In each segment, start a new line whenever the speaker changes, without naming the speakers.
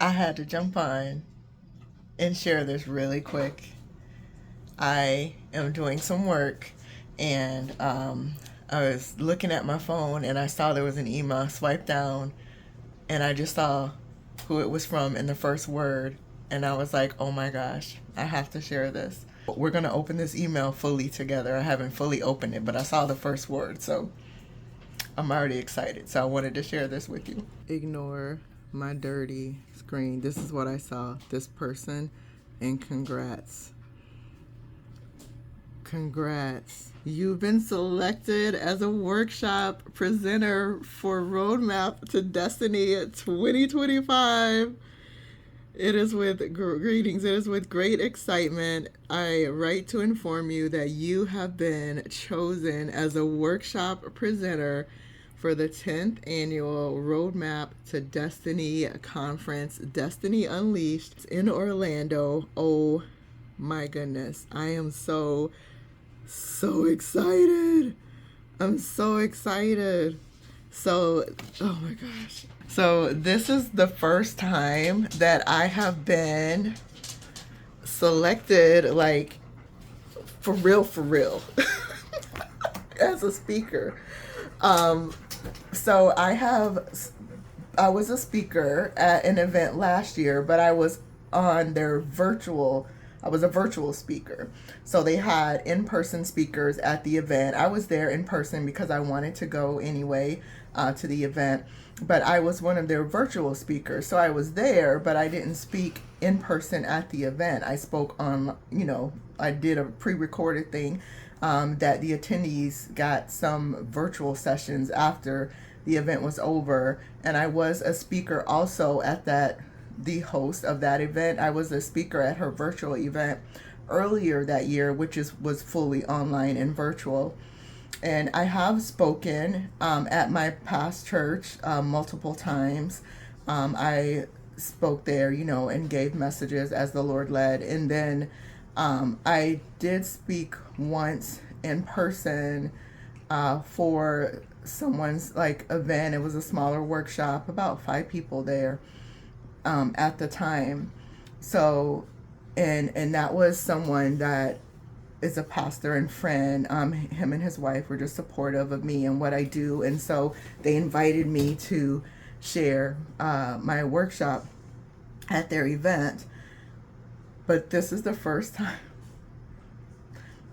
I had to jump on and share this really quick. I am doing some work and I was looking at my phone and I saw there was an email. I swiped down and I just saw who it was from in the first word. And I was like, oh my gosh, I have to share this. We're going to open this email fully together. I haven't fully opened it, but I saw the first word. So I'm already excited. So I wanted to share this with you. Ignore my dirty screen. This is what I saw. This person, and congrats. Congrats. You've been selected as a workshop presenter for Roadmap to Destiny 2025. It is with greetings. It is with great excitement. I write to inform you that you have been chosen as a workshop presenter for the 10th annual Roadmap to Destiny conference, Destiny Unleashed in Orlando. Oh my goodness. I am so excited. I'm so excited. So, oh my gosh. So this is the first time that I have been selected, like, for real, as a speaker. So I was a speaker at an event last year, but I was on their I was a virtual speaker. So they had in-person speakers at the event. I was there in person because I wanted to go anyway to the event, but I was one of their virtual speakers. So I was there, but I didn't speak in person at the event. I spoke on, I did a pre-recorded thing that the attendees got some virtual sessions after the event was over. And I was a speaker also at the host of that event. I was a speaker at her virtual event earlier that year, which was fully online and virtual. And I have spoken at my past church multiple times. I spoke there, and gave messages as the Lord led. And then I did speak once in person for someone's event. It was a smaller workshop, about 5 people there at the time. So, and that was someone that is a pastor and friend. Him and his wife were just supportive of me and what I do. And so they invited me to share my workshop at their event. But this is the first time.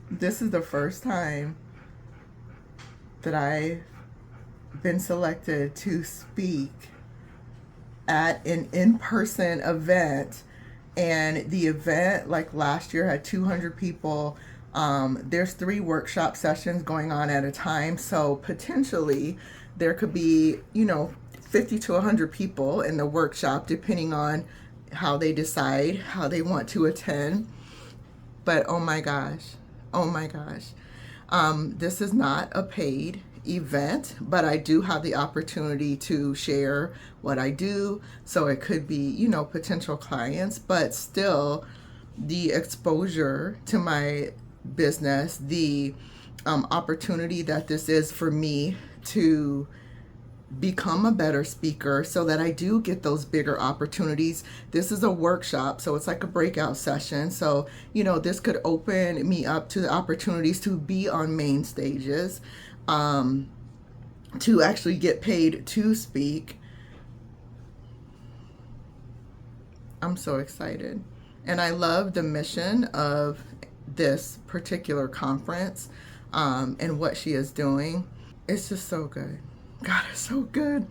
This is the first time that I've been selected to speak at an in-person event. And the event, like last year, had 200 people. There's 3 workshop sessions going on at a time. So potentially there could be, 50 to 100 people in the workshop, depending on how they decide how they want to attend. But oh my gosh. This is not a paid event, but I do have the opportunity to share what I do. So it could be, potential clients, but still the exposure to my business, the opportunity that this is for me to become a better speaker so that I do get those bigger opportunities. This is a workshop, so it's like a breakout session. So, this could open me up to the opportunities to be on main stages, to actually get paid to speak. I'm so excited. And I love the mission of this particular conference and what she is doing. It's just so good. God is so good.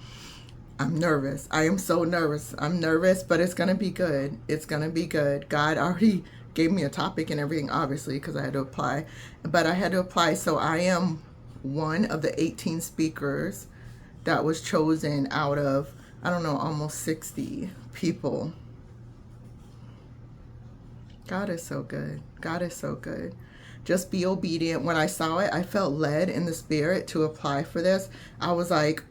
I'm nervous. I am so nervous. I'm nervous, but it's going to be good. It's going to be good. God already gave me a topic and everything, obviously, because I had to apply. But I had to apply. So I am one of the 18 speakers that was chosen out of, almost 60 people. God is so good. God is so good. Just be obedient. When I saw it, I felt led in the spirit to apply for this. I was like,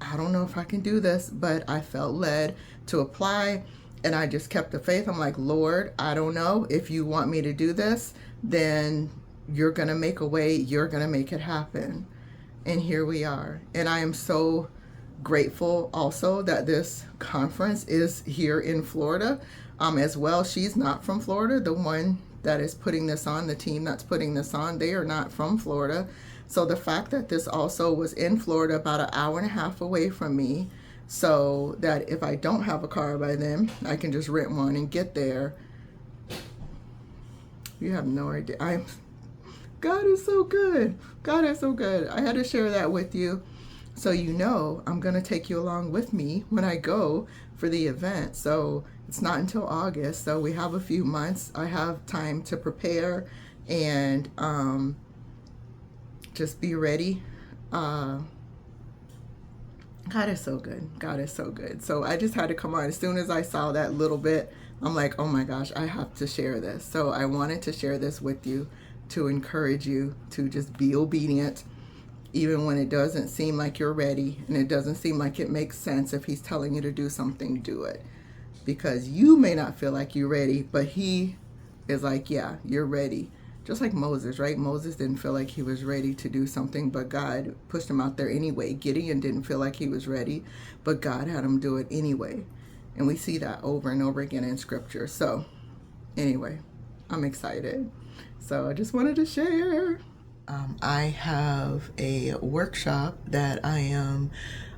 I don't know if I can do this, but I felt led to apply. And I just kept the faith. I'm like, Lord, I don't know. If you want me to do this, then you're going to make a way. You're going to make it happen. And here we are. And I am so grateful also that this conference is here in Florida as well. She's not from Florida. The one that is putting this on, the team that's putting this on, they are not from Florida. So the fact that this also was in Florida, about an hour and a half away from me, so that if I don't have a car by then, I can just rent one and get there. You have no idea. God is so good. God is so good. I had to share that with you. So you know I'm going to take you along with me when I go for the event. So it's not until August. So we have a few months. I have time to prepare and just be ready. God is so good. God is so good. So I just had to come on. As soon as I saw that little bit, I'm like, oh my gosh, I have to share this. So I wanted to share this with you to encourage you to just be obedient, even when it doesn't seem like you're ready and it doesn't seem like it makes sense. If he's telling you to do something, do it. Because you may not feel like you're ready, but he is like, yeah, you're ready. Just like Moses, right? Moses didn't feel like he was ready to do something, but God pushed him out there anyway. Gideon didn't feel like he was ready, but God had him do it anyway. And we see that over and over again in scripture. So anyway, I'm excited. So I just wanted to share. I have a workshop that I am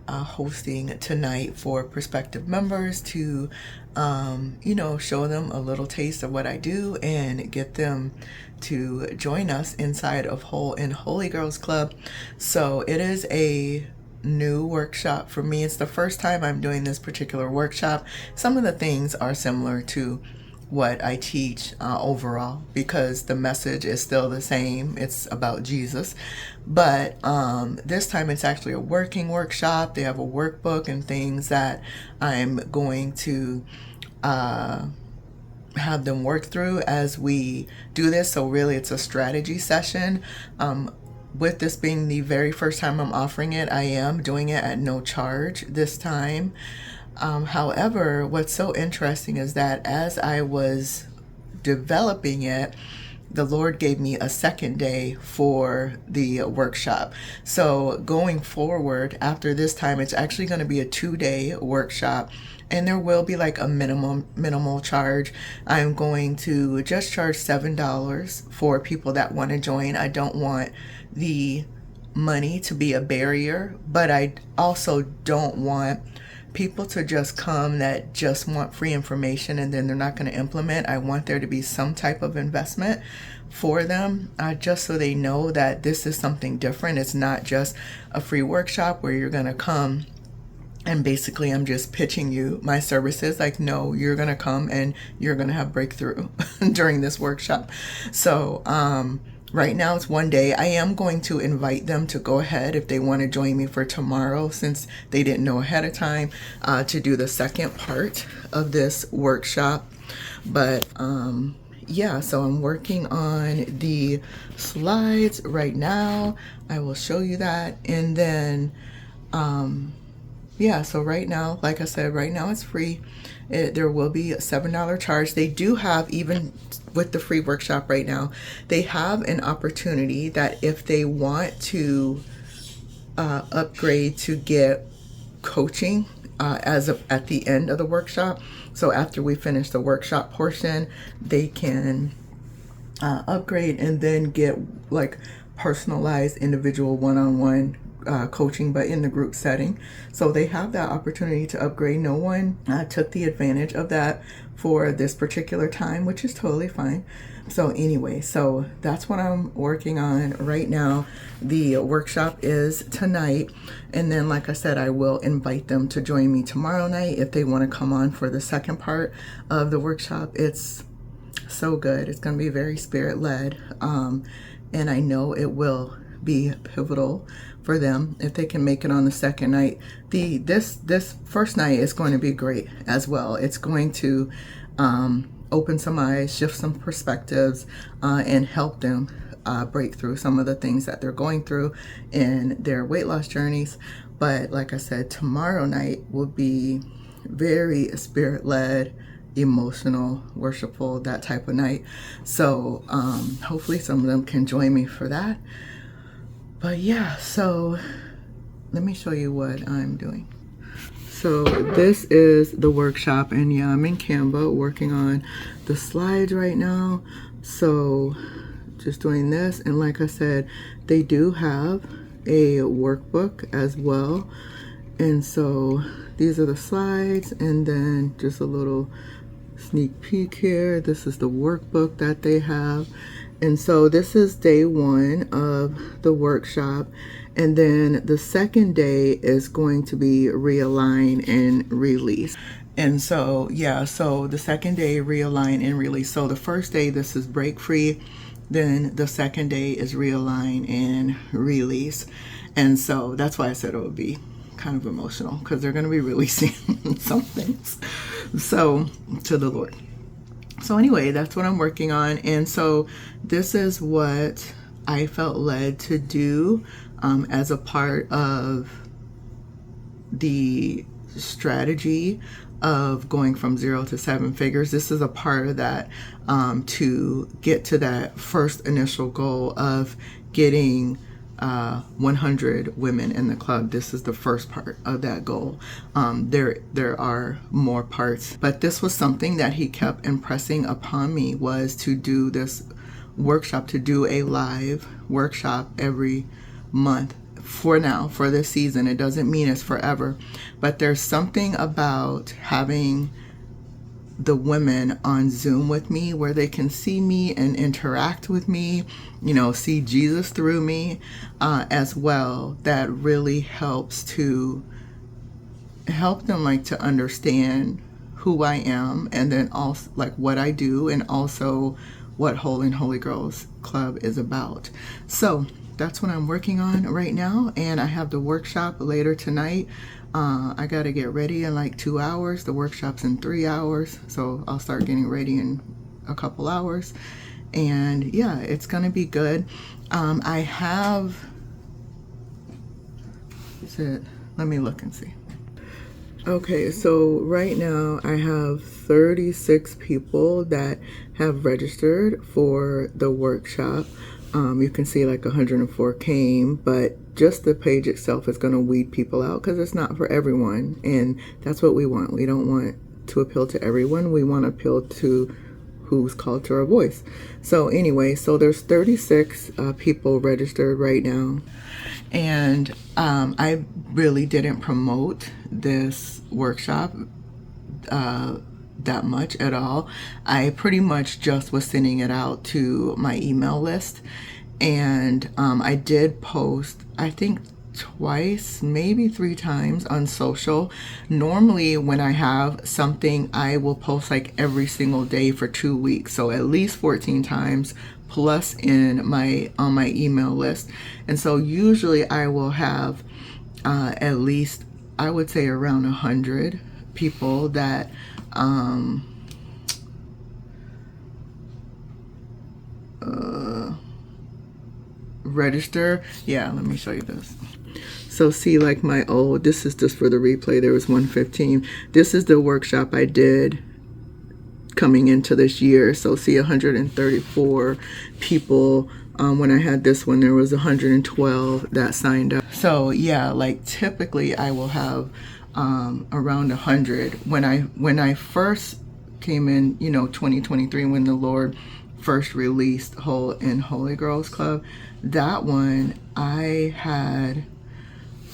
hosting tonight for prospective members to, show them a little taste of what I do and get them to join us inside of Whole and Holy Girls Club. So it is a new workshop for me. It's the first time I'm doing this particular workshop. Some of the things are similar to what I teach overall, because the message is still the same. It's about Jesus. But this time it's actually a working workshop. They have a workbook and things that I'm going to have them work through as we do this. So really it's a strategy session. With this being the very first time I'm offering it, I am doing it at no charge this time. However, what's so interesting is that as I was developing it, the Lord gave me a second day for the workshop. So going forward after this time, it's actually going to be a 2-day workshop, and there will be like a minimal charge. I'm going to just charge $7 for people that want to join. I don't want the money to be a barrier, but I also don't want people to just come that just want free information and then they're not going to implement. I want there to be some type of investment for them, just so they know that this is something different. It's not just a free workshop where you're going to come and basically I'm just pitching you my services. Like, no, you're going to come and you're going to have breakthrough during this workshop. So, right now it's 1 day. I am going to invite them to go ahead if they want to join me for tomorrow, since they didn't know ahead of time, to do the second part of this workshop. But yeah, so I'm working on the slides right now. I will show you that. And then yeah, so right now, like I said, right now it's free. There will be a $7 charge. They do have, even with the free workshop right now, they have an opportunity that if they want to upgrade to get coaching at the end of the workshop. So after we finish the workshop portion, they can upgrade and then get like personalized individual one-on-one coaching, but in the group setting. So they have that opportunity to upgrade. No one took the advantage of that for this particular time, which is totally fine. So anyway, so that's what I'm working on right now. The workshop is tonight, and then like I said, I will invite them to join me tomorrow night if they want to come on for the second part of the workshop. It's so good. It's going to be very spirit-led, and I know it will be pivotal for them if they can make it on the second night. This first night is going to be great as well. It's going to open some eyes, shift some perspectives, and help them break through some of the things that they're going through in their weight loss journeys. But like I said, tomorrow night will be very spirit-led, emotional, worshipful, that type of night. So hopefully some of them can join me for that. But yeah, so let me show you what I'm doing. so this is the workshop, and yeah, I'm in Canva working on the slides right now. So just doing this, and like I said, they do have a workbook as well. And so these are the slides, and then just a little sneak peek here. This is the workbook that they have. And so this is day one of the workshop. And then the second day is going to be realign and release. And so, yeah, so the second day, realign and release. So the first day, this is break free. Then the second day is realign and release. And so that's why I said it would be kind of emotional, because they're going to be releasing some things so to the Lord. So anyway, that's what I'm working on. And so this is what I felt led to do as a part of the strategy of going from 0 to 7 figures. This is a part of that to get to that first initial goal of getting 100 women in the club. This is the first part of that goal. There are more parts, but this was something that he kept impressing upon me, was to do this workshop, to do a live workshop every month for now, for this season. It doesn't mean it's forever, but there's something about having the women on Zoom with me where they can see me and interact with me, you know, see Jesus through me as well. That really helps to help them, like, to understand who I am, and then also like what I do, and also what Whole and Holy Girls Club is about. So that's what I'm working on right now, and I have the workshop later tonight. I got to get ready in like 2 hours. The workshop's in 3 hours, so I'll start getting ready in a couple hours. And yeah, it's going to be good. I have, let me look and see. Okay, so right now I have 36 people that have registered for the workshop. You can see like 104 came, but just the page itself is going to weed people out because it's not for everyone. And that's what we want. We don't want to appeal to everyone. We want to appeal to who's called to our voice. So anyway, so there's 36 people registered right now. And I really didn't promote this workshop that much at all. I pretty much just was sending it out to my email list, and I did post, I think twice, maybe 3 times on social. Normally when I have something, I will post like every single day for 2 weeks, so at least 14 times plus on my email list. And so usually I will have at least, I would say, around 100 people that register. Yeah, let me show you this. So see, like my old, this is just for the replay, there was 115. This is the workshop I did coming into this year. So see, 134 people. When I had this one, there was 112 that signed up. So yeah, like typically I will have around 100. When I first came in, 2023, when the Lord first released Whole and Holy Girls Club, that one I had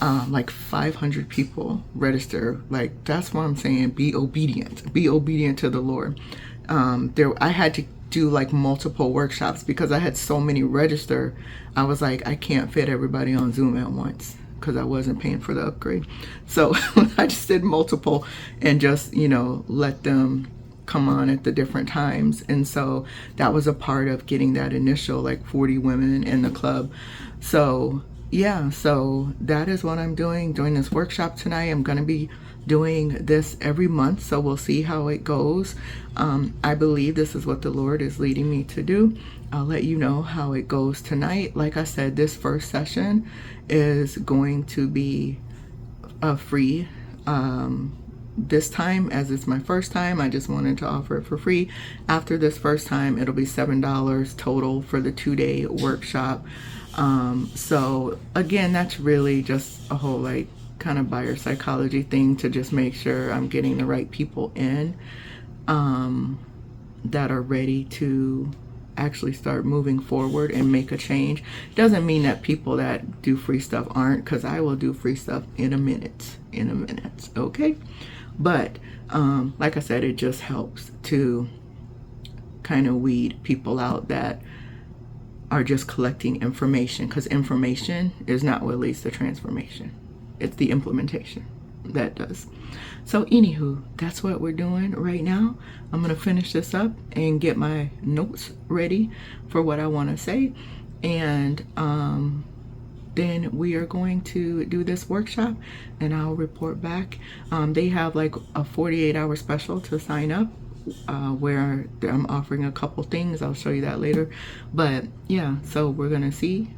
like 500 people register. Like, that's what I'm saying. Be obedient to the Lord. I had to do like multiple workshops because I had so many register. I was like, I can't fit everybody on Zoom at once because I wasn't paying for the upgrade. So I just did multiple and just, let them come on at the different times. And so that was a part of getting that initial like 40 women in the club. So yeah, so that is what I'm doing this workshop tonight. I'm going to be doing this every month, so we'll see how it goes. I believe this is what the Lord is leading me to do. I'll let you know how it goes tonight. Like I said, this first session is going to be free. This time, as it's my first time, I just wanted to offer it for free. After this first time, it'll be $7 total for the 2-day workshop. So again, that's really just a whole like kind of buyer psychology thing to just make sure I'm getting the right people in that are ready to actually start moving forward and make a change. Doesn't mean that people that do free stuff aren't, because I will do free stuff in a minute, okay? But like I said, it just helps to kind of weed people out that are just collecting information, because information is not what leads to transformation. It's the implementation that does. So anywho, that's what we're doing right now. I'm going to finish this up and get my notes ready for what I want to say. And then we are going to do this workshop and I'll report back. They have like a 48-hour special to sign up where I'm offering a couple things. I'll show you that later. But yeah, so we're gonna see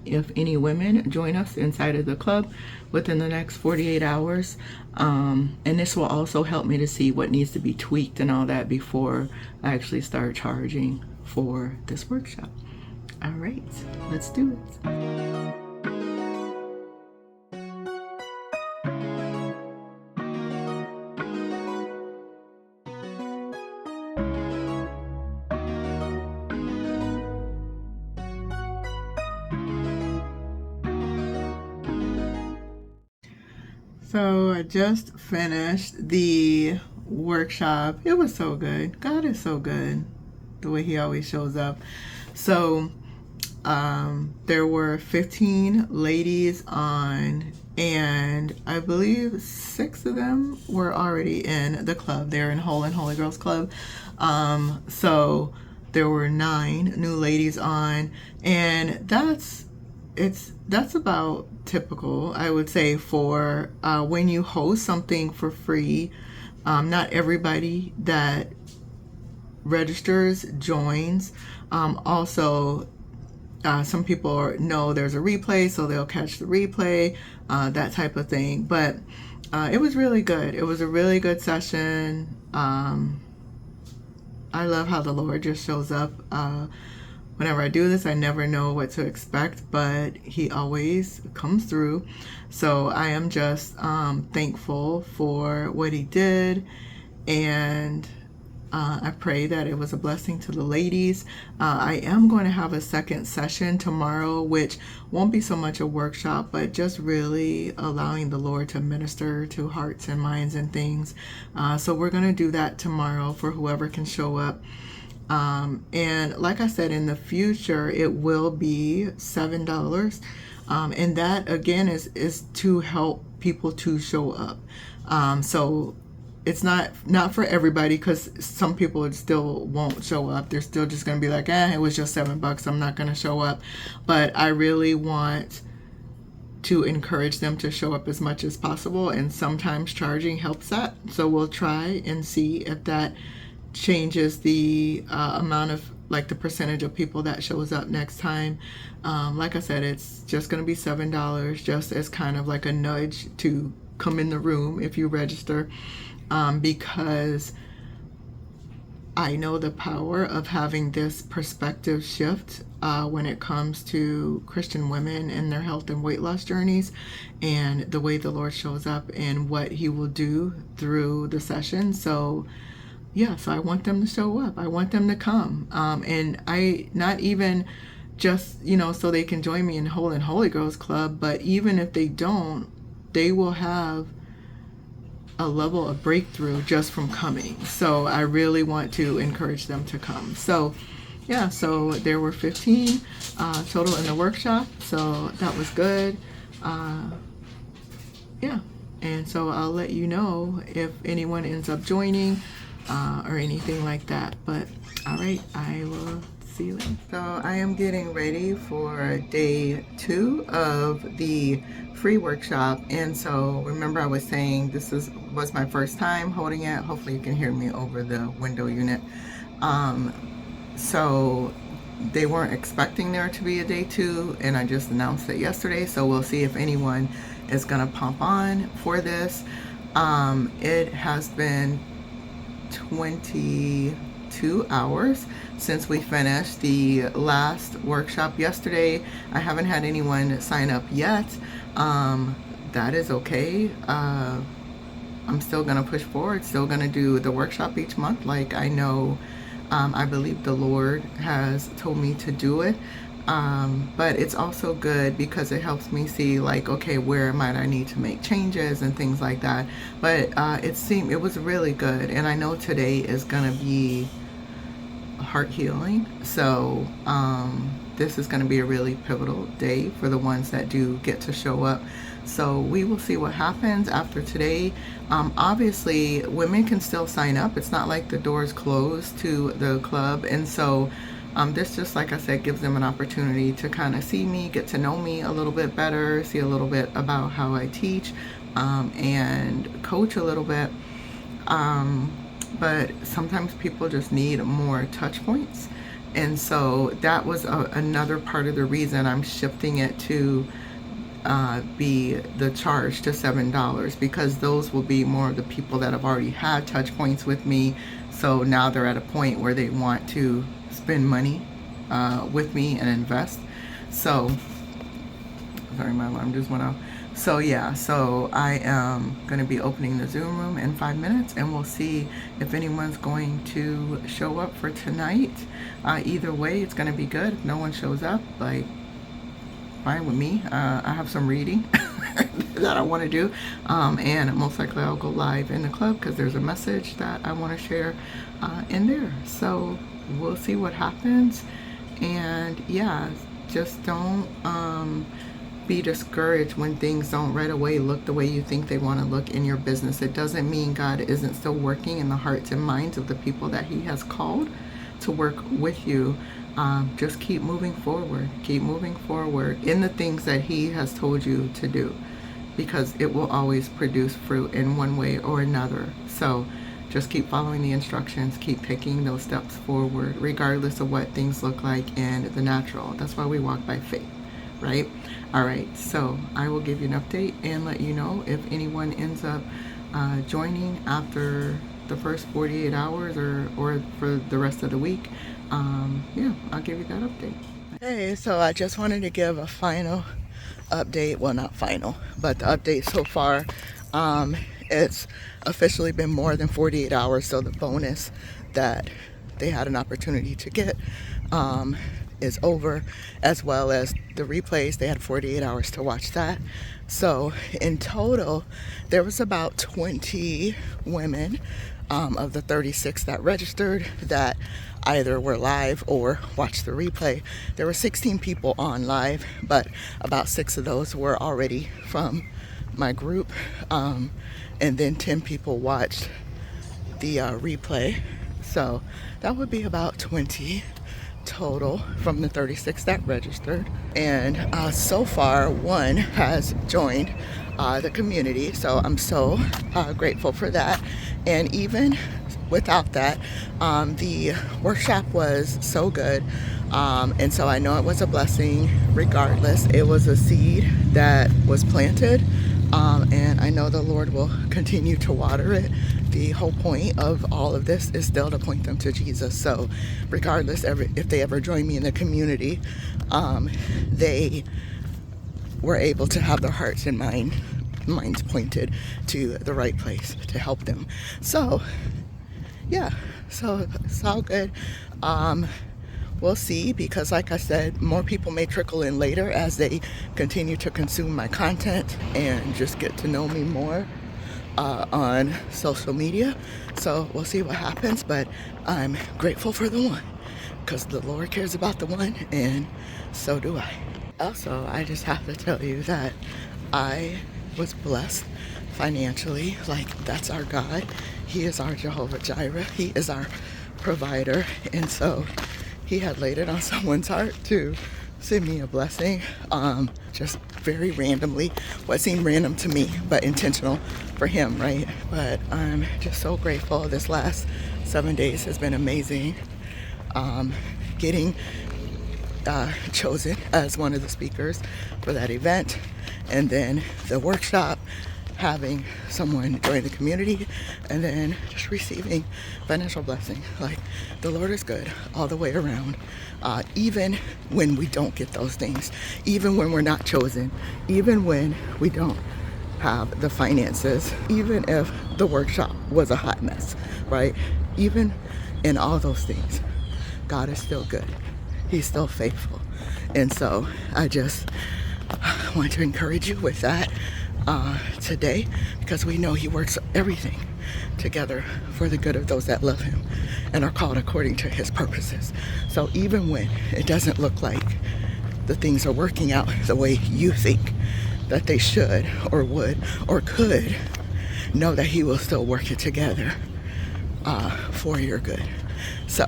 if any women join us inside of the club within the next 48 hours. And this will also help me to see what needs to be tweaked and all that before I actually start charging for this workshop. All right, let's do it. So I just finished the workshop. It was so good. God is so good, the way he always shows up. So there were 15 ladies on, and I believe 6 of them were already in the club. They're in Whole and Holy Girls Club. So there were 9 new ladies on, and that's about typical, I would say, for when you host something for free. Not everybody that registers joins. Also, some people know there's a replay, so they'll catch the replay, that type of thing. But it was really good. It was a really good session. I love how the Lord just shows up. Whenever I do this, I never know what to expect, but he always comes through. So I am just thankful for what he did, and I pray that it was a blessing to the ladies. I am going to have a second session tomorrow, which won't be so much a workshop, but just really allowing the Lord to minister to hearts and minds and things. So we're going to do that tomorrow for whoever can show up. And like I said, in the future, it will be $7. And that again is to help people to show up. So it's not for everybody, because some people still won't show up. They're still just going to be like, it was just $7. I'm not going to show up. But I really want to encourage them to show up as much as possible. And sometimes charging helps that. So we'll try and see if that changes the amount of, like, the percentage of people that shows up next time. Like I said, it's just going to be $7, just as kind of like a nudge to come in the room if you register, because I know the power of having this perspective shift when it comes to Christian women and their health and weight loss journeys, and the way the Lord shows up and what he will do through the session. So yeah, so I want them to show up. I want them to come. And I, not even just, so they can join me in Whole and Holy Girls Club, but even if they don't, they will have a level of breakthrough just from coming. So I really want to encourage them to come. So yeah, so there were 15 total in the workshop. So that was good. Yeah. And so I'll let you know if anyone ends up joining or anything like that. But all right, I will see you later. So I am getting ready for day 2 of the free workshop. And so remember, I was saying this was my first time holding it. Hopefully you can hear me over the window unit. So they weren't expecting there to be a day 2, and I just announced it yesterday. So we'll see if anyone is gonna pump on for this. It has been 22 hours since we finished the last workshop yesterday. I haven't had anyone sign up yet, that is okay. I'm still gonna push forward, still gonna do the workshop each month. Like I know, I believe the Lord has told me to do it. But it's also good because it helps me see like, okay, where might I need to make changes and things like that. But it was really good, and I know today is gonna be heart healing. So this is going to be a really pivotal day for the ones that do get to show up. So we will see what happens after today. Obviously, women can still sign up. It's not like the doors closed to the club. And so this just, like I said, gives them an opportunity to kind of see me, get to know me a little bit better, see a little bit about how I teach, and coach a little bit. But sometimes people just need more touch points. And so that was another part of the reason I'm shifting it to be the charge to $7, because those will be more of the people that have already had touch points with me. So now they're at a point where they want to spend money with me and invest. So, sorry, my alarm just went off. So yeah, so I am going to be opening the Zoom room in 5 minutes, and we'll see if anyone's going to show up for tonight. Either way, it's going to be good. If no one shows up, like, fine with me. I have some reading that I want to do, and most likely I'll go live in the club because there's a message that I want to share in there. So we'll see what happens, and yeah, just don't be discouraged when things don't right away look the way you think they want to look in your business. It doesn't mean God isn't still working in the hearts and minds of the people that He has called to work with you. Just keep moving forward. Keep moving forward in the things that He has told you to do, because it will always produce fruit in one way or another. So just keep following the instructions. Keep taking those steps forward, regardless of what things look like in the natural. That's why we walk by faith, right? All right, so I will give you an update and let you know if anyone ends up joining after the first 48 hours or for the rest of the week. Yeah, I'll give you that update. Hey, so I just wanted to give a final update. Well, not final, but the update so far. It's officially been more than 48 hours, so the bonus that they had an opportunity to get is over, as well as the replays. They had 48 hours to watch that. So in total, there was about 20 women of the 36 that registered that either were live or watched the replay. There were 16 people on live, but about 6 of those were already from my group, and then 10 people watched the replay. So that would be about 20 total from the 36 that registered. And so far, one has joined the community, so I'm so grateful for that. And even without that, the workshop was so good, and so I know it was a blessing regardless. It was a seed that was planted, and I know the Lord will continue to water it. The whole point of all of this is still to point them to Jesus. So regardless, if they ever join me in the community, they were able to have their hearts and minds pointed to the right place to help them. So yeah, so it's all good. We'll see, because like I said, more people may trickle in later as they continue to consume my content and just get to know me more on social media. So we'll see what happens, but I'm grateful for the one, because the Lord cares about the one, and so do I. Also, I just have to tell you that I was blessed financially. Like, that's our God. He is our Jehovah Jireh. He is our provider. And so He had laid it on someone's heart to send me a blessing, just very randomly. What seemed random to me, but intentional for Him, right? But I'm just so grateful. This last 7 days has been amazing. Getting chosen as one of the speakers for that event, and then the workshop, having someone join the community, and then just receiving financial blessing. Like, the Lord is good all the way around, even when we don't get those things, even when we're not chosen, even when we don't have the finances, even if the workshop was a hot mess, right? Even in all those things, God is still good. He's still faithful. And so I just want to encourage you with that today, because we know he works everything together for the good of those that love him and are called according to his purposes. So even when it doesn't look like the things are working out the way you think that they should or would or could, know that he will still work it together for your good. So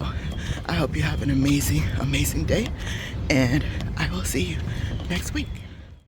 I hope you have an amazing, amazing day, and I will see you next week.